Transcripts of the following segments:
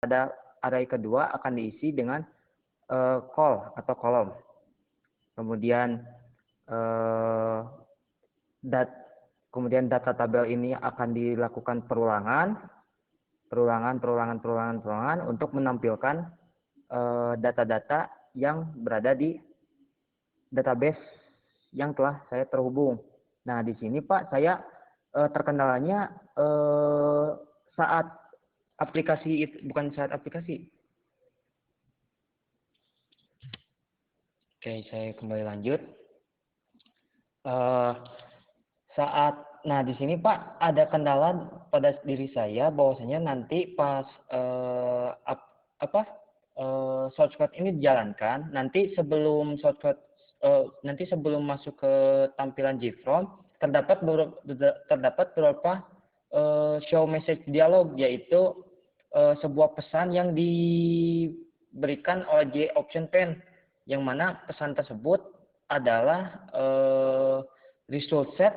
pada array kedua akan diisi dengan call atau kolom. Kemudian kemudian data tabel ini akan dilakukan perulangan untuk menampilkan data-data yang berada di database yang telah saya terhubung. Nah, di sini Pak, saya terkendalanya saat aplikasi, bukan saat aplikasi. Oke, saya kembali lanjut. Nah di sini Pak ada kendala pada diri saya bahwasanya nanti pas shortcut ini dijalankan, nanti sebelum masuk ke tampilan JFront terdapat beberapa show message dialog, yaitu sebuah pesan yang diberikan oleh J Option Pane, yang mana pesan tersebut adalah result set.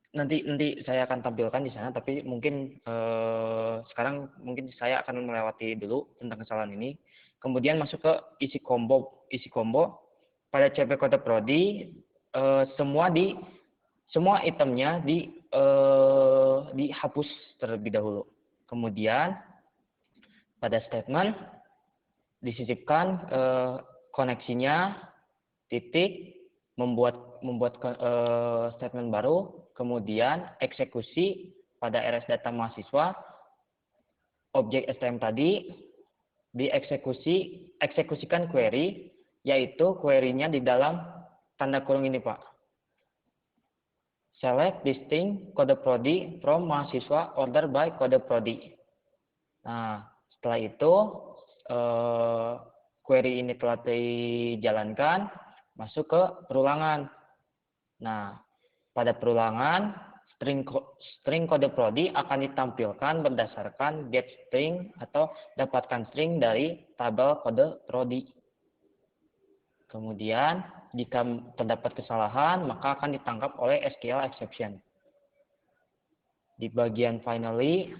Nanti saya akan tampilkan di sana, tapi mungkin sekarang mungkin saya akan melewati dulu tentang kesalahan ini. Kemudian masuk ke isi combo pada CP kode prodi, semua itemnya dihapus terlebih dahulu. Kemudian pada statement disisipkan koneksinya, titik, membuat statement baru, kemudian eksekusi pada RS data mahasiswa, objek STM tadi eksekusikan query, yaitu query-nya di dalam tanda kurung ini Pak. Select distinct kode prodi from mahasiswa order by kode prodi. Nah, setelah itu query ini telah dijalankan, masuk ke perulangan. Nah, pada perulangan, string kode prodi akan ditampilkan berdasarkan get string atau dapatkan string dari tabel kode prodi. Kemudian, jika terdapat kesalahan, maka akan ditangkap oleh SQL exception. Di bagian finally,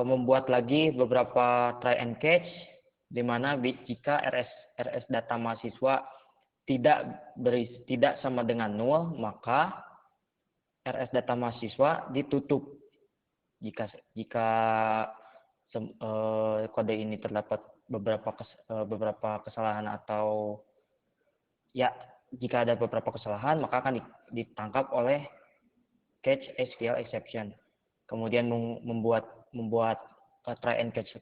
membuat lagi beberapa try and catch, di mana jika RS data mahasiswa tidak sama dengan 0, maka RS data mahasiswa ditutup. Jika kode ini terdapat beberapa kesalahan atau ya jika ada beberapa kesalahan, maka akan ditangkap oleh catch SQL exception. Kemudian membuat try and catch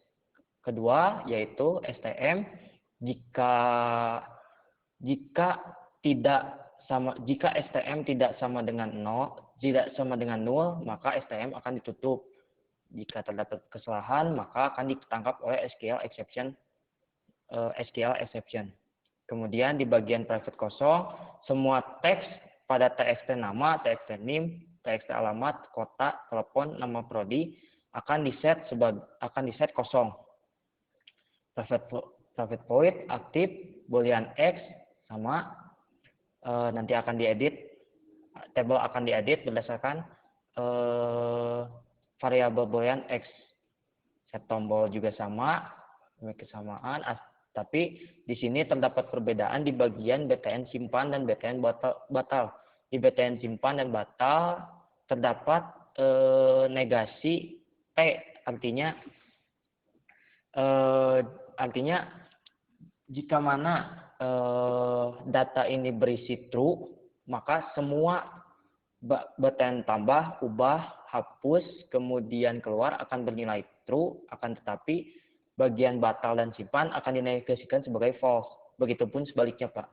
kedua, yaitu STM. Jika STM tidak sama dengan 0, maka STM akan ditutup. Jika terdapat kesalahan, maka akan ditangkap oleh SQL exception. Kemudian di bagian private kosong, semua teks pada TXT nama, TXT NIM, TXT alamat, kota, telepon, nama prodi akan diset kosong. Private void aktif, boolean x sama, nanti akan diedit, table akan diedit berdasarkan variabel boolean x. Set tombol juga sama, kesamaan, tapi di sini terdapat perbedaan di bagian BTN simpan dan BTN batal. Di BTN simpan dan batal terdapat negasi T, artinya jika mana data ini berisi true, maka semua BTN tambah, ubah, hapus, kemudian keluar akan bernilai true, akan tetapi bagian batal dan simpan akan dinegasikan sebagai false. Begitupun sebaliknya Pak.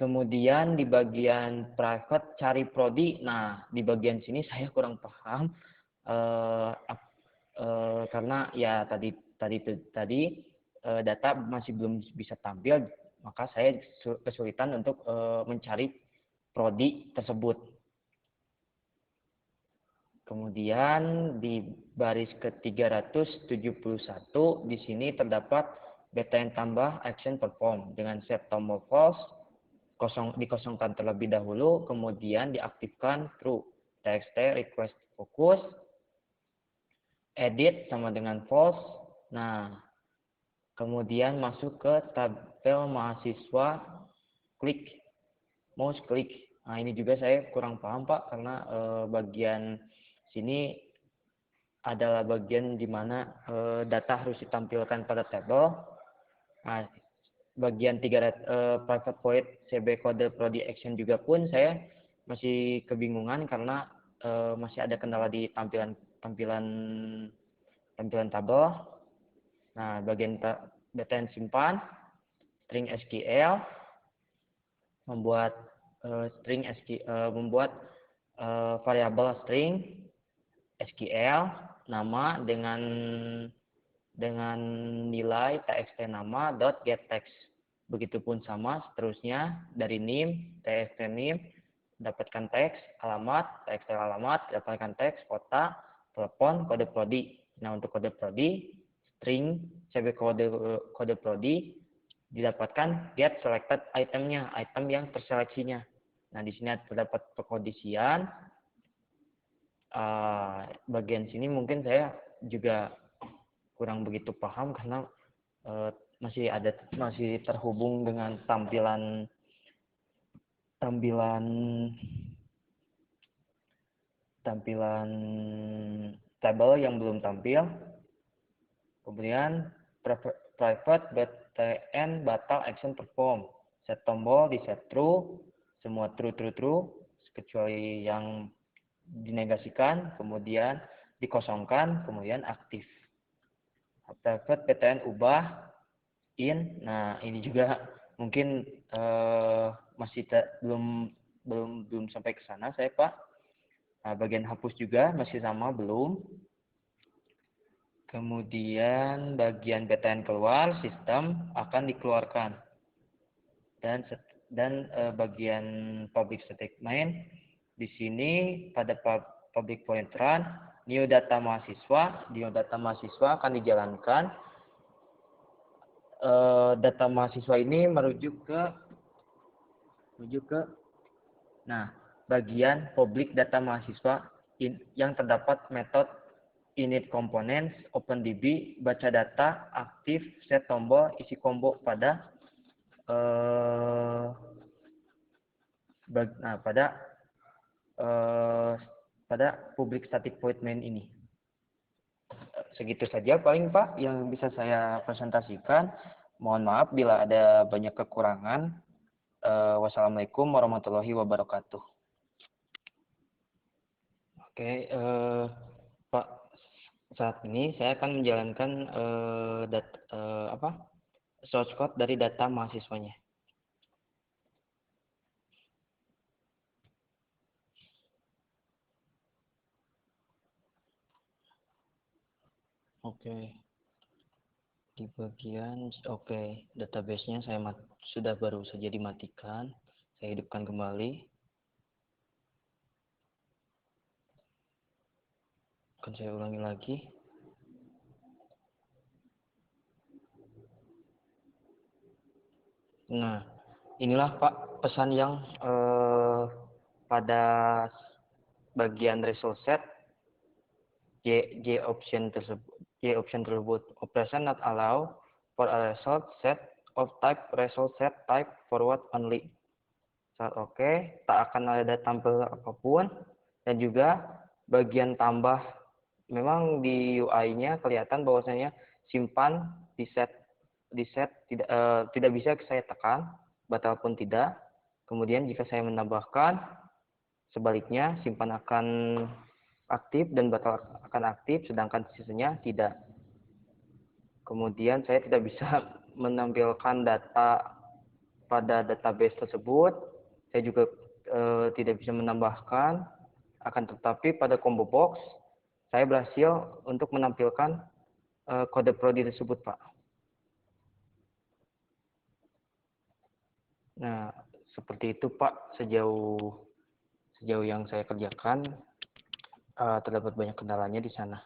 Kemudian di bagian private cari prodi, nah di bagian sini saya kurang paham karena ya tadi data masih belum bisa tampil, maka saya kesulitan untuk mencari prodi tersebut. Kemudian di baris ke-371 di sini terdapat BTN tambah action perform dengan set tombol false, dikosongkan terlebih dahulu, kemudian diaktifkan true. TXT request focus, edit sama dengan false. Nah, kemudian masuk ke tabel mahasiswa, mouse klik. Nah, ini juga saya kurang paham Pak, karena bagian sini adalah bagian di mana data harus ditampilkan pada tabel. Nah, bagian private void CB kode prodi action juga pun saya masih kebingungan karena masih ada kendala di tampilan tabel. Nah, bagian data yang simpan, string SQL, membuat variabel string SQL nama dengan nilai txt nama dot get text. Begitupun sama seterusnya dari name txt name dapatkan teks, alamat txt alamat, dapatkan teks, kota, telepon, kode prodi. Nah, untuk kode prodi string CB kode prodi didapatkan get selected itemnya, item yang terseleksinya. Nah, di sini terdapat perkondisian. Bagian sini mungkin saya juga kurang begitu paham karena masih terhubung dengan tampilan tabel yang belum tampil. Kemudian private btn batal action perform, set tombol di set true, semua true kecuali yang dinegasikan, kemudian dikosongkan, kemudian aktif. Private btn ubah in. Nah, ini juga mungkin masih belum sampai ke sana saya Pak. Nah, bagian hapus juga masih sama belum. Kemudian bagian btn keluar, sistem akan dikeluarkan. Dan bagian public static main di sini pada public point run new data mahasiswa akan dijalankan. Data mahasiswa ini merujuk ke bagian public data mahasiswa yang terdapat metode init components, OpenDB, baca data, aktif, set tombol, isi combo pada public static void main ini. Segitu saja paling Pak yang bisa saya presentasikan. Mohon maaf bila ada banyak kekurangan. Wassalamualaikum warahmatullahi wabarakatuh. Oke, Pak, saat ini saya akan menjalankan source code dari data mahasiswanya. Oke. Di bagian database-nya saya sudah baru saja dimatikan. Saya hidupkan kembali. Akan saya ulangi lagi. Nah, inilah Pak pesan yang pada bagian result set J option tersebut operation not allow for a result set of type result set type forward only. Saat oke, tak akan ada tampil apapun. Dan juga bagian tambah, memang di UI-nya kelihatan bahwasanya simpan di set tidak bisa saya tekan, batal pun tidak. Kemudian jika saya menambahkan, sebaliknya simpan akan aktif dan batal akan aktif, sedangkan sisanya tidak. Kemudian saya tidak bisa menampilkan data pada database tersebut. Saya juga tidak bisa menambahkan. Akan tetapi pada combo box, saya berhasil untuk menampilkan kode prodi tersebut, Pak. Nah, seperti itu, Pak, sejauh yang saya kerjakan. Terdapat banyak kendalanya di sana.